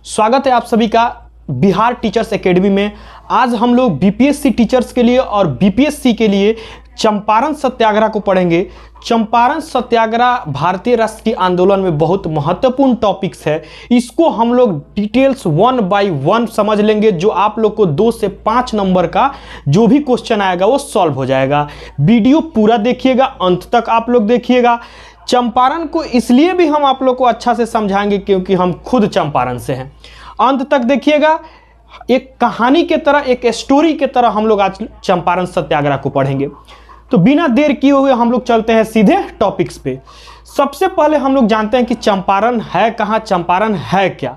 स्वागत है आप सभी का बिहार टीचर्स एकेडमी में। आज हम लोग बीपीएससी टीचर्स के लिए और बीपीएससी के लिए चंपारण सत्याग्रह को पढ़ेंगे। चंपारण सत्याग्रह भारतीय राष्ट्रीय आंदोलन में बहुत महत्वपूर्ण टॉपिक्स है। इसको हम लोग डिटेल्स 1 बाय 1 समझ लेंगे, जो आप लोग को 2 से 5 नंबर का जो भी क्वेश्चन आएगा वो सॉल्व हो जाएगा। वीडियो पूरा देखिएगा, अंत तक आप लोग देखिएगा। चंपारण को इसलिए भी हम आप लोग को अच्छा से समझाएंगे क्योंकि हम खुद चंपारण से हैं। अंत तक देखिएगा, एक कहानी के तरह, एक स्टोरी के तरह हम लोग आज चंपारण सत्याग्रह को पढ़ेंगे। तो बिना देर किए हुए हम लोग चलते हैं सीधे टॉपिक्स पे। सबसे पहले हम लोग जानते हैं कि चंपारण है कहाँ, चंपारण है क्या।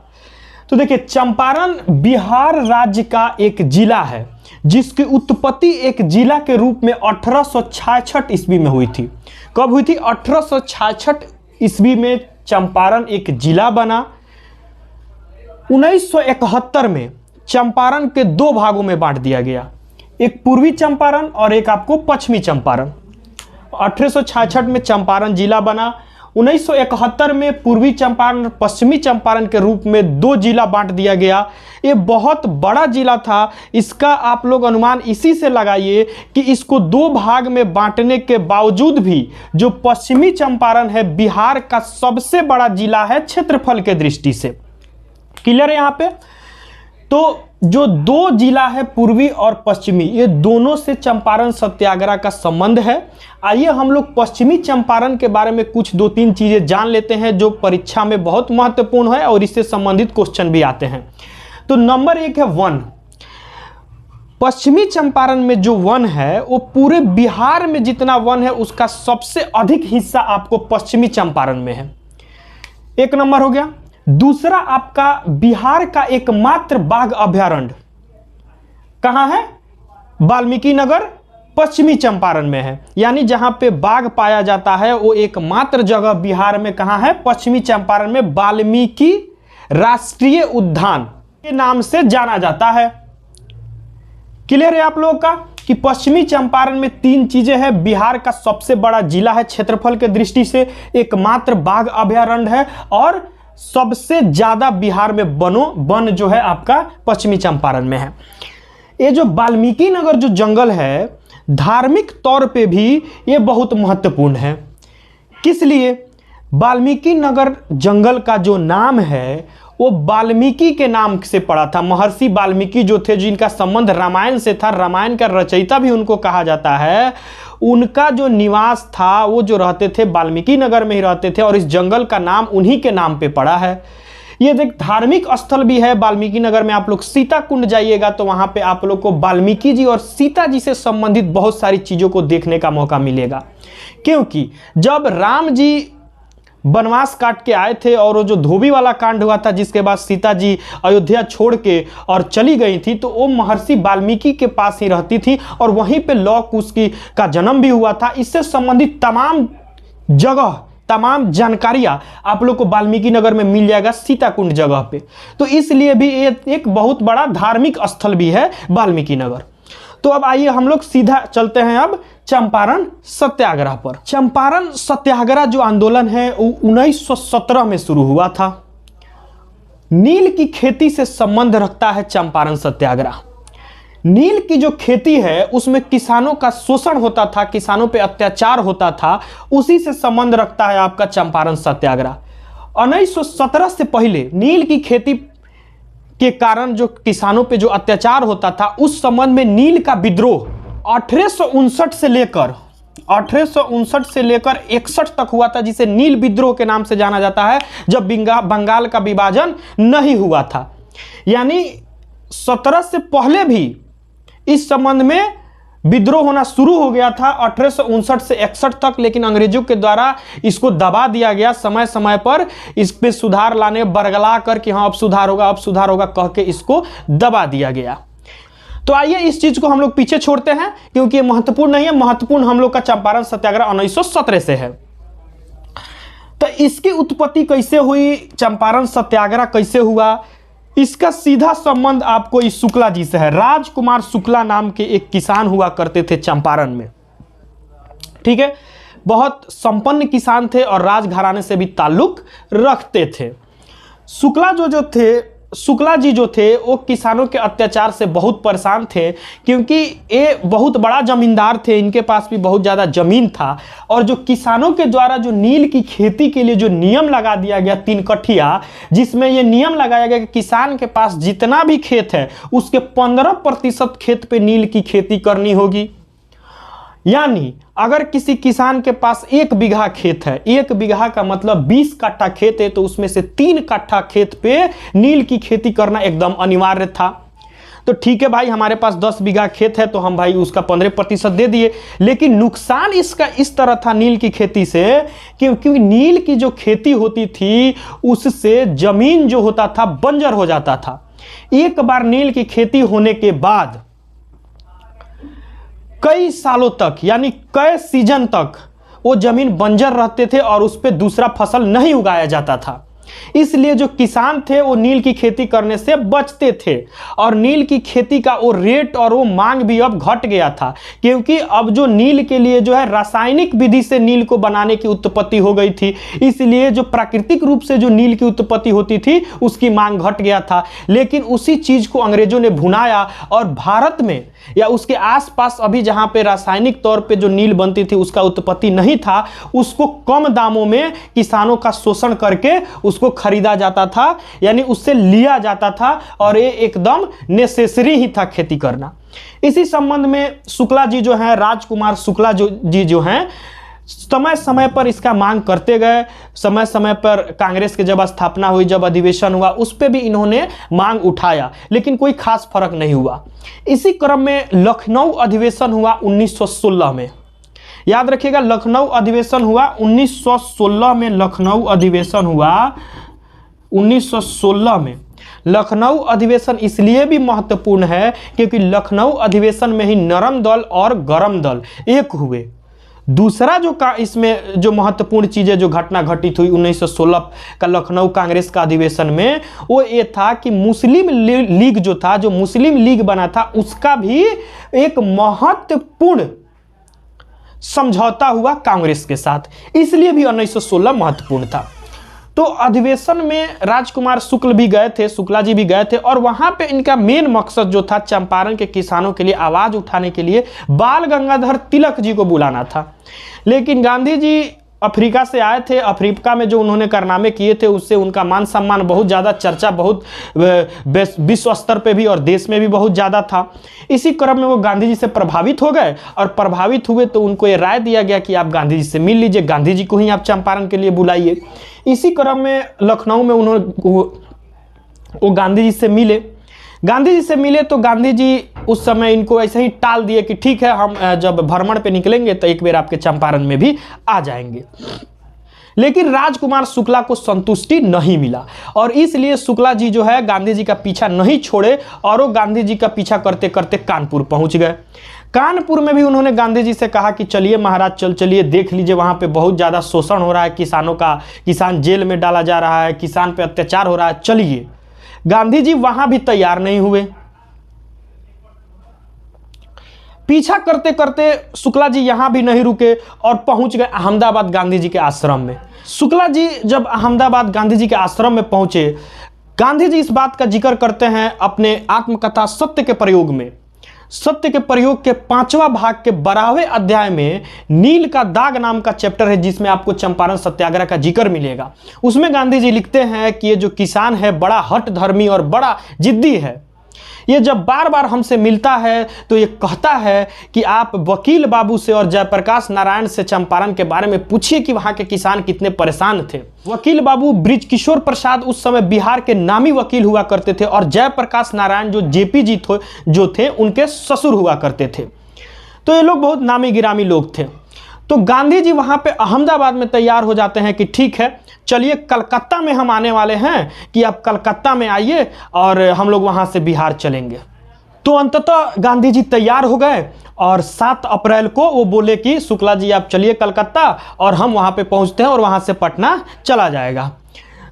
तो देखिए, चंपारण बिहार राज्य का एक जिला है जिसकी उत्पत्ति एक जिला के रूप में 1866 ईस्वी में हुई थी। कब हुई थी? 1866 ईस्वी में चंपारण एक जिला बना। 1971 में चंपारण के 2 भागों में बांट दिया गया, एक पूर्वी चंपारण और एक आपको पश्चिमी चंपारण। 1866 में चंपारण जिला बना। 1971 में पूर्वी चंपारण और पश्चिमी चंपारण के रूप में 2 जिला बांट दिया गया। ये बहुत बड़ा जिला था। इसका आप लोग अनुमान इसी से लगाइए कि इसको 2 भाग में बांटने के बावजूद भी जो पश्चिमी चंपारण है बिहार का सबसे बड़ा जिला है क्षेत्रफल के दृष्टि से। क्लियर है यहाँ पे? तो जो 2 जिला है पूर्वी और पश्चिमी, ये दोनों से चंपारण सत्याग्रह का संबंध है। आइए हम लोग पश्चिमी चंपारण के बारे में कुछ 2-3 चीजें जान लेते हैं जो परीक्षा में बहुत महत्वपूर्ण है और इससे संबंधित क्वेश्चन भी आते हैं। तो नंबर 1 है वन। पश्चिमी चंपारण में जो वन है वो पूरे बिहार में जितना वन है उसका सबसे अधिक हिस्सा आपको पश्चिमी चंपारण में है। 1 नंबर हो गया। दूसरा, आपका बिहार का एकमात्र बाघ अभयारण्य कहां है? वाल्मीकि नगर पश्चिमी चंपारण में है। यानी जहां पे बाघ पाया जाता है वो एकमात्र जगह बिहार में कहां है? पश्चिमी चंपारण में वाल्मीकि राष्ट्रीय उद्यान के नाम से जाना जाता है। क्लियर है आप लोगों का कि पश्चिमी चंपारण में 3 चीजें हैं। बिहार का सबसे बड़ा जिला है क्षेत्रफल के दृष्टि से, एकमात्र बाघ अभयारण्य है और सबसे ज्यादा बिहार में वन जो है आपका पश्चिमी चंपारण में है। ये जो वाल्मीकि नगर जो जंगल है, धार्मिक तौर पे भी ये बहुत महत्वपूर्ण है। किस लिए? वाल्मीकि नगर जंगल का जो नाम है वो वाल्मीकि के नाम से पड़ा था। महर्षि वाल्मीकि जो थे, जिनका संबंध रामायण से था, रामायण का रचयिता भी उनको कहा जाता है, उनका जो निवास था वो जो रहते थे वाल्मीकि नगर में ही रहते थे और इस जंगल का नाम उन्हीं के नाम पे पड़ा है। ये एक धार्मिक स्थल भी है वाल्मीकि नगर में। आप लोग सीता कुंड जाइएगा तो वहां पे आप लोग को वाल्मीकि जी और सीता जी से संबंधित बहुत सारी चीजों को देखने का मौका मिलेगा। क्योंकि जब राम जी वनवास काट के आए थे और वो जो धोबी वाला कांड हुआ था, जिसके बाद सीता जी अयोध्या छोड़ के और चली गई थी, तो वो महर्षि वाल्मीकि के पास ही रहती थी और वहीं पे लौ कुश का जन्म भी हुआ था। इससे संबंधित तमाम जगह, तमाम जानकारियां आप लोग को वाल्मीकि नगर में मिल जाएगा, सीता कुंड जगह पे। तो इसलिए भी एक बहुत बड़ा धार्मिक स्थल भी है वाल्मीकि नगर। तो अब आइए हम लोग सीधा चलते हैं अब चंपारण सत्याग्रह पर। चंपारण सत्याग्रह जो आंदोलन है वो 1917 में शुरू हुआ था। नील की खेती से संबंध रखता है चंपारण सत्याग्रह। नील की जो खेती है उसमें किसानों का शोषण होता था, किसानों पे अत्याचार होता था, उसी से संबंध रखता है आपका चंपारण सत्याग्रह। 1917 से पहले नील की खेती के कारण जो किसानों पे जो अत्याचार होता था, उस संबंध में नील का विद्रोह 1859 से लेकर 61 तक हुआ था, जिसे नील विद्रोह के नाम से जाना जाता है, जब बंगाल का विभाजन नहीं हुआ था। यानी 17 से पहले भी इस संबंध में विद्रोह होना शुरू हो गया था 1859 से 61 तक, लेकिन अंग्रेजों के द्वारा इसको दबा दिया गया। समय समय पर इस पे सुधार लाने, बरगला कर कि हाँ अब सुधार होगा, अब सुधार होगा कह के इसको दबा दिया गया। तो आइए इस चीज को हम लोग पीछे छोड़ते हैं क्योंकि ये महत्वपूर्ण नहीं है। महत्वपूर्ण हम लोग का चंपारण सत्याग्रह 1917 से है। तो इसकी उत्पत्ति कैसे हुई, चंपारण सत्याग्रह कैसे हुआ, इसका सीधा संबंध आपको इस शुक्ला जी से है। राजकुमार शुक्ला नाम के एक किसान हुआ करते थे चंपारण में। ठीक है, बहुत संपन्न किसान थे और राजघराने से भी ताल्लुक रखते थे। शुक्ला जो थे शुक्ला जी जो थे वो किसानों के अत्याचार से बहुत परेशान थे, क्योंकि ये बहुत बड़ा जमींदार थे, इनके पास भी बहुत ज़्यादा ज़मीन था। और जो किसानों के द्वारा जो नील की खेती के लिए जो नियम लगा दिया गया 3 कठिया, जिसमें ये नियम लगाया गया कि किसान के पास जितना भी खेत है उसके 15% खेत पे नील की खेती करनी होगी। यानी अगर किसी किसान के पास 1 बीघा खेत है, 1 बीघा का मतलब 20 कट्ठा खेत है, तो उसमें से 3 कट्ठा खेत पे नील की खेती करना एकदम अनिवार्य था। तो ठीक है भाई, हमारे पास 10 बीघा खेत है तो हम भाई उसका 15% दे दिए। लेकिन नुकसान इसका इस तरह था नील की खेती से, क्योंकि नील की जो खेती होती थी उससे जमीन जो होता था बंजर हो जाता था। एक बार नील की खेती होने के बाद कई सालों तक, यानी कई सीजन तक वो जमीन बंजर रहते थे और उस पर दूसरा फसल नहीं उगाया जाता था। इसलिए जो किसान थे वो नील की खेती करने से बचते थे। और नील की खेती का वो रेट और वो मांग भी अब घट गया था, क्योंकि अब जो नील के लिए जो है रासायनिक विधि से नील को बनाने की उत्पत्ति हो गई थी। इसलिए जो प्राकृतिक रूप से जो नील की उत्पत्ति होती थी उसकी मांग घट गया था। लेकिन उसी चीज को अंग्रेजों ने भुनाया और भारत में या उसके आसपास अभी जहां पे रासायनिक तौर पे जो नील बनती थी उसका उत्पत्ति नहीं था, उसको कम दामों में किसानों का शोषण करके उसको खरीदा जाता था, यानी उससे लिया जाता था। और ये एकदम नेसेसरी ही था खेती करना। इसी संबंध में शुक्ला जी जो हैं, राजकुमार शुक्ला जी जो हैं, समय समय पर इसका मांग करते गए। समय समय पर कांग्रेस की जब स्थापना हुई, जब अधिवेशन हुआ, उस पर भी इन्होंने मांग उठाया, लेकिन कोई खास फर्क नहीं हुआ। इसी क्रम में लखनऊ अधिवेशन हुआ 1916 में। याद रखिएगा, लखनऊ अधिवेशन हुआ 1916 में। लखनऊ अधिवेशन हुआ 1916 में। लखनऊ अधिवेशन इसलिए भी महत्वपूर्ण है क्योंकि लखनऊ अधिवेशन में ही नरम दल और गरम दल एक हुए। दूसरा जो इसमें जो महत्वपूर्ण चीज़ें जो घटना घटित हुई 1916 का लखनऊ कांग्रेस का अधिवेशन में, वो ये था कि मुस्लिम लीग जो था, जो मुस्लिम लीग बना था, उसका भी एक महत्वपूर्ण समझौता हुआ कांग्रेस के साथ। इसलिए भी 1916 महत्वपूर्ण था। तो अधिवेशन में राजकुमार शुक्ल भी गए थे, शुक्ला जी भी गए थे, और वहां पे इनका मेन मकसद जो था चंपारण के किसानों के लिए आवाज उठाने के लिए बाल गंगाधर तिलक जी को बुलाना था। लेकिन गांधी जी अफ्रीका से आए थे। अफ्रीका में जो उन्होंने कारनामे किए थे उससे उनका मान सम्मान बहुत ज़्यादा, चर्चा बहुत विश्व स्तर पे भी और देश में भी बहुत ज़्यादा था। इसी क्रम में वो गांधी जी से प्रभावित हो गए, और प्रभावित हुए तो उनको ये राय दिया गया कि आप गांधी जी से मिल लीजिए, गांधी जी को ही आप चंपारण के लिए बुलाइए। इसी क्रम में लखनऊ में वो गांधी जी से मिले। गांधी जी से मिले तो गांधी जी उस समय इनको ऐसे ही टाल दिए कि ठीक है, हम जब भ्रमण पे निकलेंगे तो एक बार आपके चंपारण में भी आ जाएंगे। लेकिन राजकुमार शुक्ला को संतुष्टि नहीं मिला, और इसलिए शुक्ला जी जो है गांधी जी का पीछा नहीं छोड़े, और वो गांधी जी का पीछा करते करते कानपुर पहुंच गए। कानपुर में भी उन्होंने गांधी जी से कहा कि चलिए महाराज, चलिए देख लीजिए, वहाँ पे बहुत ज़्यादा शोषण हो रहा है किसानों का, किसान जेल में डाला जा रहा है, किसान पे अत्याचार हो रहा है, चलिए। गांधी जी वहां भी तैयार नहीं हुए। पीछा करते करते शुक्ला जी यहां भी नहीं रुके और पहुंच गए अहमदाबाद गांधी जी के आश्रम में। शुक्ला जी जब अहमदाबाद गांधी जी के आश्रम में पहुंचे, गांधी जी इस बात का जिक्र करते हैं अपने आत्मकथा सत्य के प्रयोग में। सत्य के प्रयोग के 5वां भाग के 12वें अध्याय में नील का दाग नाम का चैप्टर है, जिसमें आपको चंपारण सत्याग्रह का जिक्र मिलेगा। उसमें गांधी जी लिखते हैं कि ये जो किसान है बड़ा हठ धर्मी और बड़ा जिद्दी है। ये जब बार बार हमसे मिलता है तो ये कहता है कि आप वकील बाबू से और जयप्रकाश नारायण से चंपारण के बारे में पूछिए कि वहाँ के किसान कितने परेशान थे। वकील बाबू बृजकिशोर प्रसाद उस समय बिहार के नामी वकील हुआ करते थे, और जयप्रकाश नारायण जो जेपी जी जो थे उनके ससुर हुआ करते थे। तो ये लोग बहुत नामी गिरामी लोग थे। तो गांधी जी वहाँ पे अहमदाबाद में तैयार हो जाते हैं कि ठीक है, चलिए कलकत्ता में हम आने वाले हैं, कि आप कलकत्ता में आइए और हम लोग वहाँ से बिहार चलेंगे। तो अंततः गांधी जी तैयार हो गए, और 7 अप्रैल को वो बोले कि शुक्ला जी आप चलिए कलकत्ता, और हम वहाँ पे पहुँचते हैं और वहाँ से पटना चला जाएगा।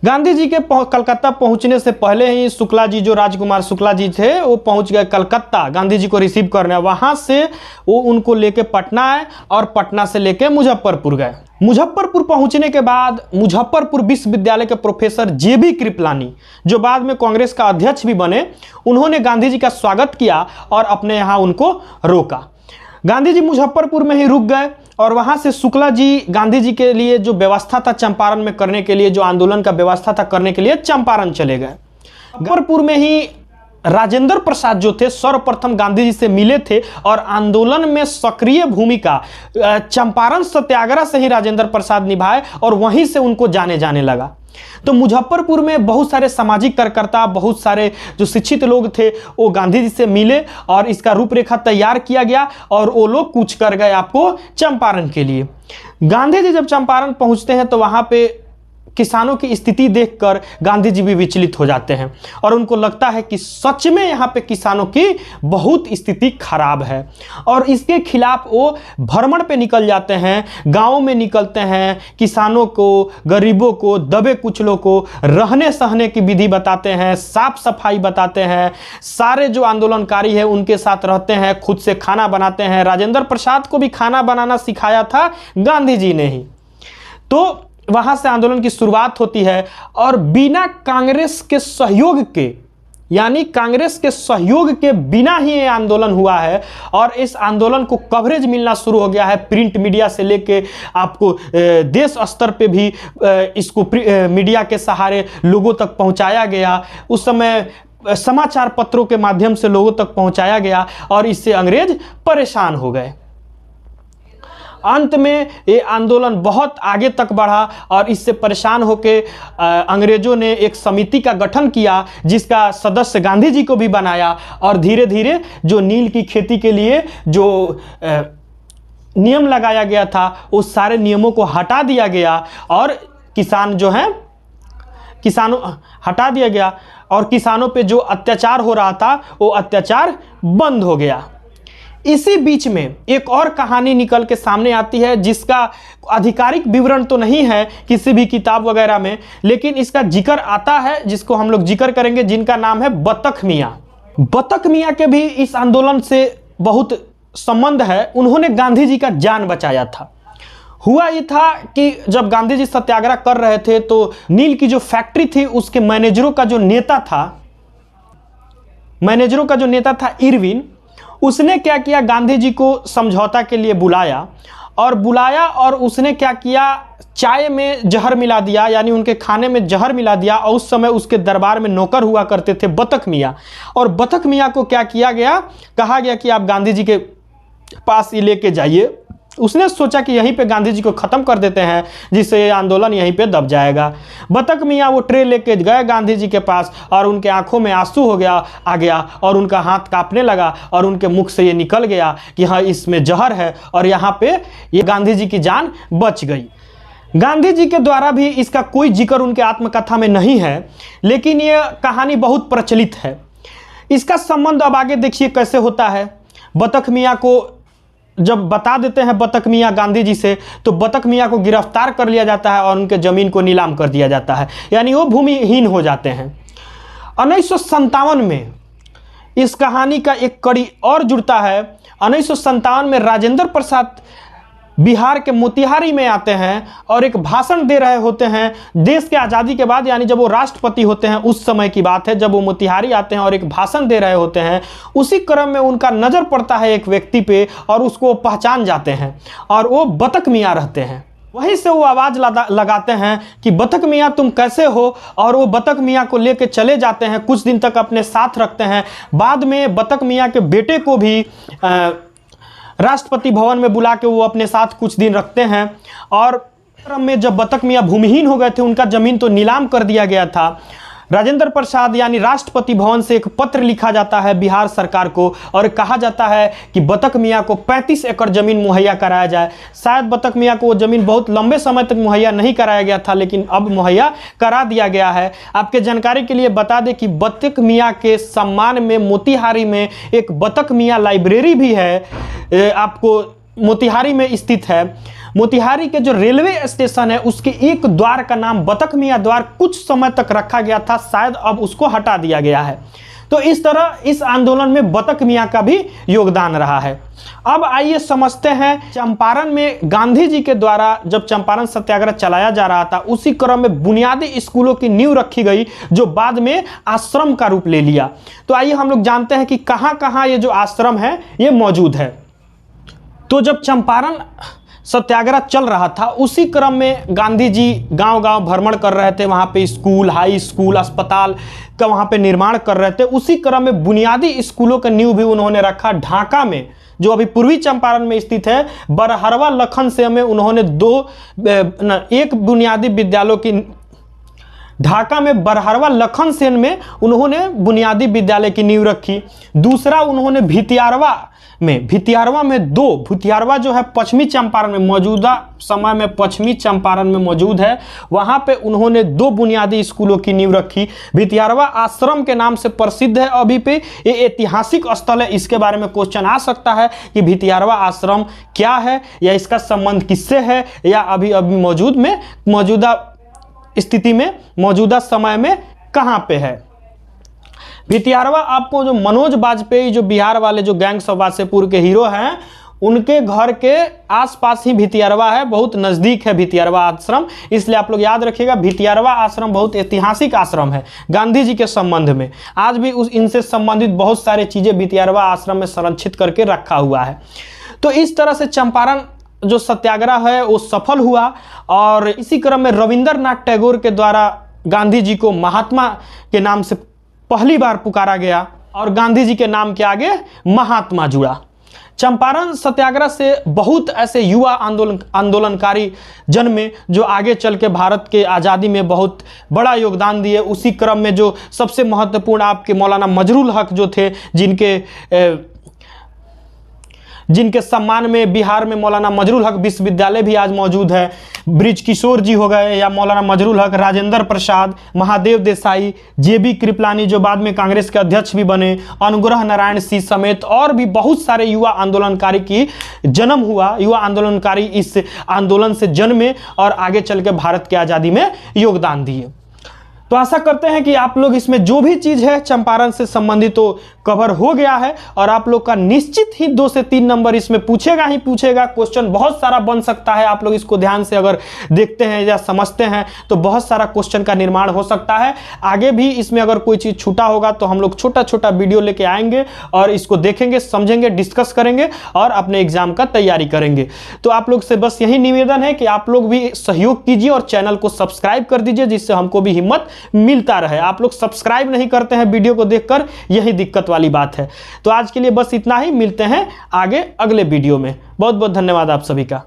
गांधी जी के कलकत्ता पहुंचने से पहले ही शुक्ला जी, जो राजकुमार शुक्ला जी थे, वो पहुंच गए कलकत्ता गांधी जी को रिसीव करने। वहां से वो उनको लेके पटना आए और पटना से लेके मुजफ्फरपुर गए। मुजफ्फरपुर पहुंचने के बाद मुजफ्फरपुर विश्वविद्यालय के प्रोफेसर जे.बी. कृपलानी, जो बाद में कांग्रेस का अध्यक्ष भी बने, उन्होंने गांधी जी का स्वागत किया और अपने यहाँ उनको रोका। गांधी जी मुजफ्फरपुर में ही रुक गए और वहां से शुक्ला जी गांधी जी के लिए जो व्यवस्था था चंपारण में करने के लिए, जो आंदोलन का व्यवस्था था करने के लिए, चंपारण चले गए। मुजफ्फरपुर में ही राजेंद्र प्रसाद जो थे सर्वप्रथम गांधी जी से मिले थे और आंदोलन में सक्रिय भूमिका चंपारण सत्याग्रह से ही राजेंद्र प्रसाद निभाए और वहीं से उनको जाने जाने लगा। तो मुजफ्फरपुर में बहुत सारे सामाजिक कार्यकर्ता, बहुत सारे जो शिक्षित लोग थे, वो गांधी जी से मिले और इसका रूपरेखा तैयार किया गया और वो लोग कूच कर गए आपको चंपारण के लिए। गांधी जी जब चंपारण पहुंचते हैं तो वहां पे किसानों की स्थिति देखकर गांधी जी भी विचलित हो जाते हैं और उनको लगता है कि सच में यहाँ पे किसानों की बहुत स्थिति खराब है और इसके खिलाफ वो भ्रमण पे निकल जाते हैं, गाँव में निकलते हैं, किसानों को, गरीबों को, दबे कुचलों को रहने सहने की विधि बताते हैं, साफ सफाई बताते हैं, सारे जो आंदोलनकारी है उनके साथ रहते हैं, खुद से खाना बनाते हैं। राजेंद्र प्रसाद को भी खाना बनाना सिखाया था गांधी जी ने ही। तो वहां से आंदोलन की शुरुआत होती है और बिना कांग्रेस के सहयोग के, यानी कांग्रेस के सहयोग के बिना ही ये आंदोलन हुआ है और इस आंदोलन को कवरेज मिलना शुरू हो गया है। प्रिंट मीडिया से लेके आपको देश स्तर पे भी इसको मीडिया के सहारे लोगों तक पहुंचाया गया। उस समय समाचार पत्रों के माध्यम से लोगों तक पहुंचाया गया और इससे अंग्रेज परेशान हो गए। अंत में ये आंदोलन बहुत आगे तक बढ़ा और इससे परेशान होकर अंग्रेजों ने एक समिति का गठन किया जिसका सदस्य गांधी जी को भी बनाया और धीरे धीरे जो नील की खेती के लिए जो नियम लगाया गया था उस सारे नियमों को हटा दिया गया और किसानों हटा दिया गया और किसानों पे जो अत्याचार हो रहा था वो अत्याचार बंद हो गया। इसी बीच में एक और कहानी निकल के सामने आती है जिसका आधिकारिक विवरण तो नहीं है किसी भी किताब वगैरह में, लेकिन इसका जिक्र आता है जिसको हम लोग जिक्र करेंगे, जिनका नाम है बतख मियाँ। बतख मियाँ के भी इस आंदोलन से बहुत संबंध है। उन्होंने गांधी जी का जान बचाया था। हुआ ये था कि जब गांधी जी सत्याग्रह कर रहे थे तो नील की जो फैक्ट्री थी उसके मैनेजरों का जो नेता था इरविन, उसने क्या किया, गांधी जी को समझौता के लिए बुलाया और उसने क्या किया, चाय में जहर मिला दिया, यानी उनके खाने में जहर मिला दिया। और उस समय उसके दरबार में नौकर हुआ करते थे बतख मियाँ, और बतख मियाँ को क्या किया गया, कहा गया कि आप गांधी जी के पास ये लेके जाइए। उसने सोचा कि यहीं पे गांधी जी को ख़त्म कर देते हैं जिससे ये आंदोलन यहीं पे दब जाएगा। बतख मियाँ वो ट्रे लेके गए गांधी जी के पास और उनके आंखों में आंसू आ गया और उनका हाथ कांपने लगा और उनके मुख से ये निकल गया कि हाँ इसमें जहर है, और यहाँ पे ये गांधी जी की जान बच गई। गांधी जी के द्वारा भी इसका कोई जिक्र उनके आत्मकथा में नहीं है, लेकिन ये कहानी बहुत प्रचलित है। इसका संबंध अब आगे देखिए कैसे होता है। बतख मियाँ को जब बता देते हैं बतख मियाँ गांधी जी से, तो बतख मियाँ को गिरफ्तार कर लिया जाता है और उनके ज़मीन को नीलाम कर दिया जाता है, यानी वो भूमिहीन हो जाते हैं। 1957 में इस कहानी का एक कड़ी और जुड़ता है। 1957 में राजेंद्र प्रसाद बिहार के मोतिहारी में आते हैं और एक भाषण दे रहे होते हैं देश के आज़ादी के बाद, यानी जब वो राष्ट्रपति होते हैं उस समय की बात है, जब वो मोतिहारी आते हैं और एक भाषण दे रहे होते हैं। उसी क्रम में उनका नज़र पड़ता है एक व्यक्ति पे और उसको पहचान जाते हैं और वो बतख मियाँ रहते हैं। वहीं से वो आवाज़ लगाते हैं कि बतख मियाँ तुम कैसे हो, और वो बतख मियाँ को लेके चले जाते हैं, कुछ दिन तक अपने साथ रखते हैं। बाद में बतख मियाँ के बेटे को भी राष्ट्रपति भवन में बुला के वो अपने साथ कुछ दिन रखते हैं। और क्रम में जब बतख मियाँ भूमिहीन हो गए थे, उनका ज़मीन तो नीलाम कर दिया गया था। राजेंद्र प्रसाद यानी राष्ट्रपति भवन से एक पत्र लिखा जाता है बिहार सरकार को और कहा जाता है कि बतख मियाँ को 35 एकड़ ज़मीन मुहैया कराया जाए। शायद बतख मियाँ को वो ज़मीन बहुत लंबे समय तक मुहैया नहीं कराया गया था, लेकिन अब मुहैया करा दिया गया है। आपके जानकारी के लिए बता दें कि बतख मियाँ के सम्मान में मोतिहारी में एक बतख मियाँ लाइब्रेरी भी है। आपको मोतिहारी में स्थित है, मोतिहारी के जो रेलवे स्टेशन है उसके एक द्वार का नाम बतख मियां द्वार कुछ समय तक रखा गया था, शायद अब उसको हटा दिया गया है। तो इस तरह इस आंदोलन में बतख मियां का भी योगदान रहा है। अब आइए समझते हैं चंपारण में गांधी जी के द्वारा जब चंपारण सत्याग्रह चलाया जा रहा था उसी क्रम में बुनियादी स्कूलों की नींव रखी गई जो बाद में आश्रम का रूप ले लिया। तो आइए हम लोग जानते हैं कि कहां कहां ये जो आश्रम है ये मौजूद है। तो जब चंपारण सत्याग्रह चल रहा था उसी क्रम में गांधी जी गांव-गांव भ्रमण कर रहे थे, वहाँ पे स्कूल, हाई स्कूल, अस्पताल का वहाँ पे निर्माण कर रहे थे। उसी क्रम में बुनियादी स्कूलों का नींव भी उन्होंने रखा। ढाका में जो अभी पूर्वी चंपारण में स्थित है बरहरवा लखन से में उन्होंने एक बुनियादी विद्यालयों की ढाका में बरहरवा लखन सेन में उन्होंने बुनियादी विद्यालय की नींव रखी। दूसरा उन्होंने भितियारवा में दो, भितियारवा जो है पश्चिमी चंपारण में मौजूदा समय में पश्चिमी चंपारण में मौजूद है, वहां पे उन्होंने 2 बुनियादी स्कूलों की नींव रखी। भितियारवा आश्रम के नाम से प्रसिद्ध है अभी पे, ये ऐतिहासिक स्थल है। इसके बारे में क्वेश्चन आ सकता है कि भितियारवा आश्रम क्या है या इसका संबंध किससे है या अभी मौजूदा स्थिति में मौजूदा समय में कहां पे है। भितियारवा आपको जो मनोज बाजपेयी जो बिहार वाले जो गैंग्स ऑफ वासेपुर के हीरो हैं उनके घर के आसपास ही भितियारवा है, बहुत नजदीक है भितियारवा आश्रम। इसलिए आप लोग याद रखिएगा भितियारवा आश्रम बहुत ऐतिहासिक आश्रम है गांधी जी के संबंध में। आज भी इनसे संबंधित बहुत सारे चीजें भितियारवा आश्रम में संरक्षित करके रखा हुआ है। तो इस तरह से चंपारण जो सत्याग्रह है वो सफल हुआ और इसी क्रम में रविंद्रनाथ टैगोर के द्वारा गांधी जी को महात्मा के नाम से पहली बार पुकारा गया और गांधी जी के नाम के आगे महात्मा जुड़ा। चंपारण सत्याग्रह से बहुत ऐसे युवा आंदोलनकारी जन्मे जो आगे चल के भारत के आज़ादी में बहुत बड़ा योगदान दिए। उसी क्रम में जो सबसे महत्वपूर्ण आपके मौलाना मजरूल हक जो थे जिनके सम्मान में बिहार में मौलाना मजरूल हक विश्वविद्यालय भी आज मौजूद है। ब्रिज किशोर जी हो गए या मौलाना मजरूल हक, राजेंद्र प्रसाद, महादेव देसाई, जेबी कृपलानी जो बाद में कांग्रेस के अध्यक्ष भी बने, अनुग्रह नारायण सिंह समेत और भी बहुत सारे युवा आंदोलनकारी की जन्म हुआ। युवा आंदोलनकारी इस आंदोलन से जन्मे और आगे चल के भारत की आज़ादी में योगदान दिए। तो आशा करते हैं कि आप लोग इसमें जो भी चीज़ है चंपारण से संबंधित तो कवर हो गया है और आप लोग का निश्चित ही 2 से 3 नंबर इसमें पूछेगा ही पूछेगा। क्वेश्चन बहुत सारा बन सकता है, आप लोग इसको ध्यान से अगर देखते हैं या समझते हैं तो बहुत सारा क्वेश्चन का निर्माण हो सकता है। आगे भी इसमें अगर कोई चीज़ छूटा होगा तो हम लोग छोटा छोटा वीडियो लेके आएंगे और इसको देखेंगे, समझेंगे, डिस्कस करेंगे और अपने एग्जाम का तैयारी करेंगे। तो आप लोग से बस यही निवेदन है कि आप लोग भी सहयोग कीजिए और चैनल को सब्सक्राइब कर दीजिए जिससे हमको भी हिम्मत मिलता रहे। आप लोग सब्सक्राइब नहीं करते हैं वीडियो को देखकर, यही दिक्कत वाली बात है। तो आज के लिए बस इतना ही, मिलते हैं आगे अगले वीडियो में। बहुत बहुत धन्यवाद आप सभी का।